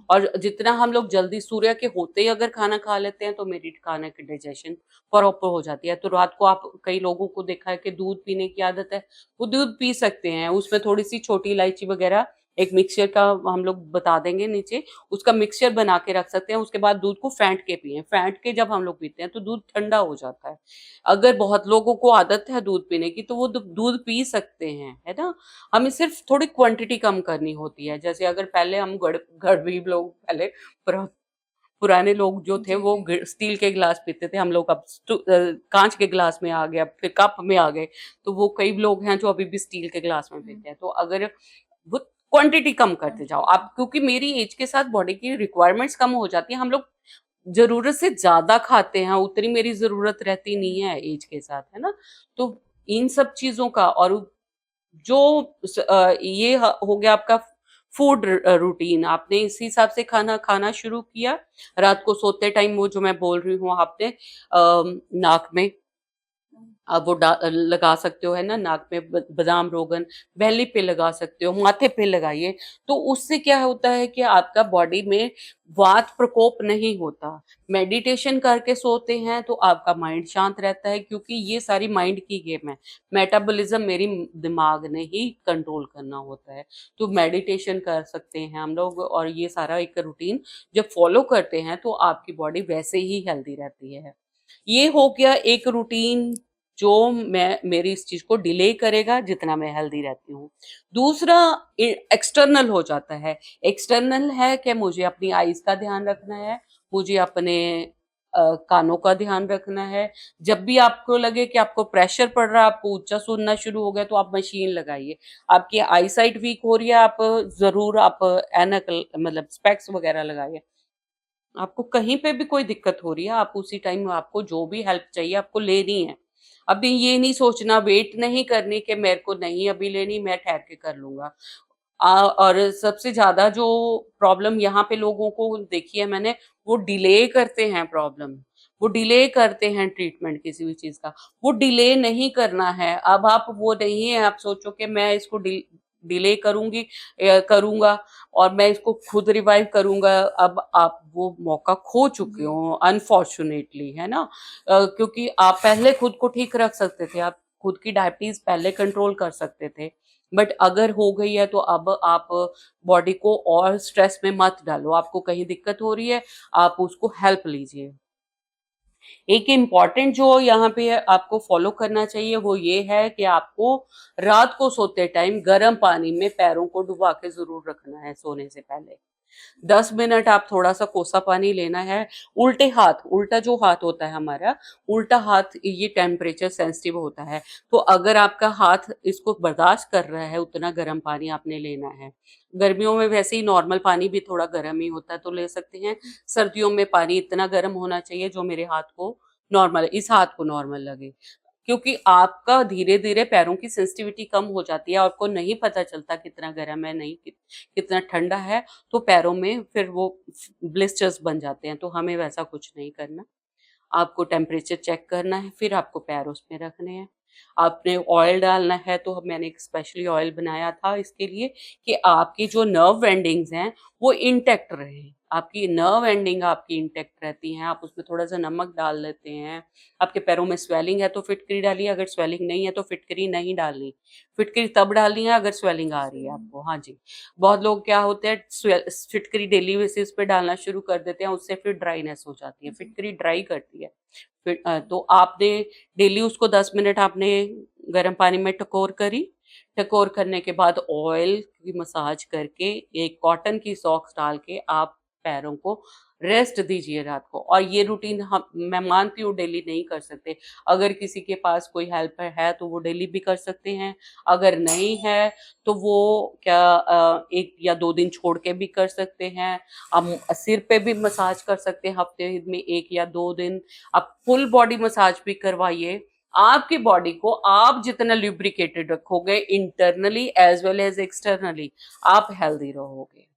और जितना हम लोग जल्दी सूर्य के होते ही अगर खाना खा लेते हैं तो मेरी खाने की डाइजेशन प्रॉपर हो जाती है। तो रात को आप कई लोगों को देखा है कि दूध पीने की आदत है, वो दूध पी सकते हैं, उसमें थोड़ी सी छोटी इलायची वगैरह एक मिक्सचर का हम लोग बता देंगे नीचे, उसका मिक्सचर बना के रख सकते हैं। उसके बाद दूध को फेंट के पिए, फेंट के जब हम लोग पीते हैं तो दूध ठंडा हो जाता है। अगर बहुत लोगों को आदत है दूध पीने की तो वो दूध पी सकते हैं, है ना। हमें सिर्फ थोड़ी क्वांटिटी कम करनी होती है। जैसे अगर पहले हम गरीब लोग पहले पुरा- पुराने लोग जो थे जी वो जी। स्टील के गिलास पीते थे, हम लोग अब कांच के गिलास में आ गए, अब फिर कप में आ गए। तो वो कई लोग हैं जो अभी भी स्टील के गिलास में हम्म, पीते हैं। तो अगर वो क्वांटिटी कम करते जाओ क्वांटिटी आप, क्योंकि मेरी एज के साथ बॉडी की रिक्वायरमेंट्स कम हो जाती है। हम लोग जरूरत से ज्यादा खाते हैं, उतनी मेरी जरूरत रहती नहीं है एज के साथ, है ना। तो इन सब चीजों का, और जो ये हो गया आपका फूड रूटीन, आपने इसी हिसाब से खाना खाना शुरू किया। रात को सोते टाइम वो जो मैं बोल रही हूँ आपने नाक में आप वो लगा सकते हो, है ना, नाक में बादाम रोगन, बेली पे लगा सकते हो, माथे पे लगाइए। तो उससे क्या होता है कि आपका बॉडी में वात प्रकोप नहीं होता। मेडिटेशन करके सोते हैं तो आपका माइंड शांत रहता है, क्योंकि ये सारी माइंड की गेम है। मेटाबॉलिज्म मेरी दिमाग ने ही कंट्रोल करना होता है। तो मेडिटेशन कर सकते हैं हम लोग, और ये सारा एक रूटीन जब फॉलो करते हैं तो आपकी बॉडी वैसे ही हेल्दी रहती है। ये हो गया एक रूटीन जो मैं मेरी इस चीज को डिले करेगा जितना मैं हेल्दी रहती हूँ। दूसरा एक्सटर्नल हो जाता है। एक्सटर्नल है कि मुझे अपनी आईज का ध्यान रखना है, मुझे अपने कानों का ध्यान रखना है। जब भी आपको लगे कि आपको प्रेशर पड़ रहा है, आपको ऊंचा सुनना शुरू हो गया, तो आप मशीन लगाइए। आपकी आई साइट वीक हो रही है, आप जरूर आप एनक मतलब स्पेक्स वगैरह लगाइए। आपको कहीं पे भी कोई दिक्कत हो रही है, आप उसी टाइम आपको जो भी हेल्प चाहिए आपको लेनी है। अभी ये नहीं सोचना, वेट नहीं करनी कि मेरे को नहीं अभी लेनी, मैं ठहर के कर लूंगा। और सबसे ज्यादा जो प्रॉब्लम यहाँ पे लोगों को देखी है मैंने, वो डिले करते हैं प्रॉब्लम, वो डिले करते हैं ट्रीटमेंट किसी भी चीज का। वो डिले नहीं करना है। अब आप वो नहीं है आप सोचो कि मैं इसको डिले करूंगी करूंगा और मैं इसको खुद रिवाइव करूंगा। अब आप वो मौका खो चुके जी हो अनफॉर्चुनेटली, है ना। क्योंकि आप पहले खुद को ठीक रख सकते थे, आप खुद की डायबिटीज पहले कंट्रोल कर सकते थे। बट अगर हो गई है तो अब आप बॉडी को और स्ट्रेस में मत डालो। आपको कहीं दिक्कत हो रही है, आप उसको हेल्प लीजिए। एक इम्पॉर्टेंट जो यहाँ पे आपको फॉलो करना चाहिए वो ये है कि आपको रात को सोते टाइम गर्म पानी में पैरों को डुबा के जरूर रखना है सोने से पहले। 10 मिनट आप थोड़ा सा कोसा पानी लेना है। उल्टे हाथ, उल्टा जो हाथ होता है हमारा, उल्टा हाथ ये टेम्परेचर सेंसिटिव होता है। तो अगर आपका हाथ इसको बर्दाश्त कर रहा है, उतना गर्म पानी आपने लेना है। गर्मियों में वैसे ही नॉर्मल पानी भी थोड़ा गर्म ही होता है तो ले सकते हैं। सर्दियों में पानी इतना गर्म होना चाहिए जो मेरे हाथ को नॉर्मल, इस हाथ को नॉर्मल लगे। क्योंकि आपका धीरे धीरे पैरों की सेंसिटिविटी कम हो जाती है, आपको नहीं पता चलता कितना गर्म है, नहीं कितना ठंडा है। तो पैरों में फिर वो ब्लिस्टर्स बन जाते हैं। तो हमें वैसा कुछ नहीं करना। आपको टेम्परेचर चेक करना है, फिर आपको पैर उसमें रखने हैं। आपने ऑयल डालना है, तो मैंने एक स्पेशली ऑयल बनाया था इसके लिए कि आपकी जो नर्व एंडिंग्स हैं वो इंटेक्ट रहे। आपकी नर्व एंडिंग आपकी इंटेक्ट रहती हैं। आप उसमें थोड़ा सा नमक डाल लेते हैं। आपके पैरों में स्वेलिंग है तो फिटकरी डालिए, अगर स्वेलिंग नहीं है तो फिटकरी नहीं डालनी। फिटकरी तब डालनी है अगर स्वेलिंग आ रही है आपको। हाँ जी। बहुत लोग क्या होते हैं, फिटकरी डेली बेसिस पे डालना शुरू कर देते हैं, उससे फिर ड्राइनेस हो जाती है, जी। फिटकरी ड्राई करती है। फिर तो आपने डेली उसको 10 मिनट आपने गर्म पानी में टकोर करी। टकोर करने के बाद ऑयल की मसाज करके एक कॉटन की सॉक्स डाल के आप पैरों को रेस्ट दीजिए रात को। और ये रूटीन हम, मैं मानती हूँ, डेली नहीं कर सकते। अगर किसी के पास कोई हेल्पर है तो वो डेली भी कर सकते हैं। अगर नहीं है तो वो क्या 1 या 2 दिन छोड़ के भी कर सकते हैं। हम सिर पे भी मसाज कर सकते हैं हफ्ते में 1 या 2 दिन। आप फुल बॉडी मसाज भी करवाइए। आपकी बॉडी को आप जितना ल्यूब्रिकेटेड रखोगे internally as well as externally, आप हेल्दी रहोगे।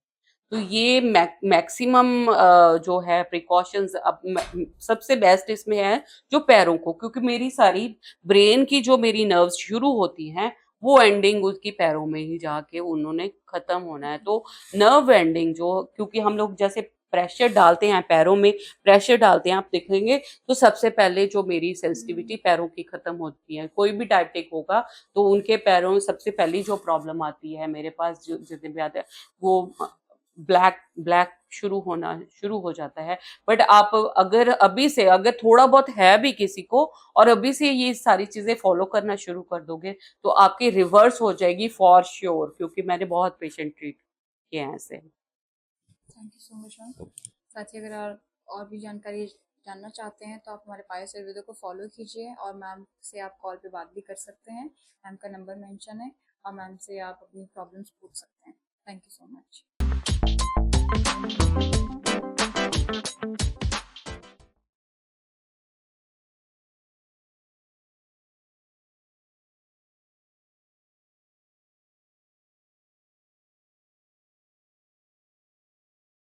तो ये मैक्सिमम जो है प्रिकॉशंस अब सबसे बेस्ट इसमें है जो पैरों को, क्योंकि मेरी सारी ब्रेन की जो मेरी नर्व्स शुरू होती हैं वो एंडिंग उसकी पैरों में ही जाके उन्होंने खत्म होना है। तो नर्व एंडिंग जो, क्योंकि हम लोग जैसे प्रेशर डालते हैं पैरों में, प्रेशर डालते हैं, आप देखेंगे तो सबसे पहले जो मेरी सेंसिटिविटी पैरों की खत्म होती है। कोई भी डायबिटिक होगा तो उनके पैरों में सबसे पहली जो प्रॉब्लम आती है, मेरे पास जो जितने भी आते हैं, वो ब्लैक ब्लैक शुरू हो जाता है। बट आप अगर अभी से, अगर थोड़ा बहुत है भी किसी को, और अभी से ये सारी चीजें फॉलो करना शुरू कर दोगे, तो आपकी रिवर्स हो जाएगी फॉर श्योर, क्योंकि मैंने बहुत पेशेंट ट्रीट किए हैं ऐसे। Thank you so much ma'am. साथ ही अगर और भी जानकारी जानना चाहते हैं तो आप हमारे पायस आयुर्वेदा को फॉलो कीजिए, और मैम से आप कॉल पे बात भी कर सकते हैं। मैम का नंबर मेंशन है, और मैम से आप अपनी प्रॉब्लम्स पूछ सकते हैं। Thank you so much.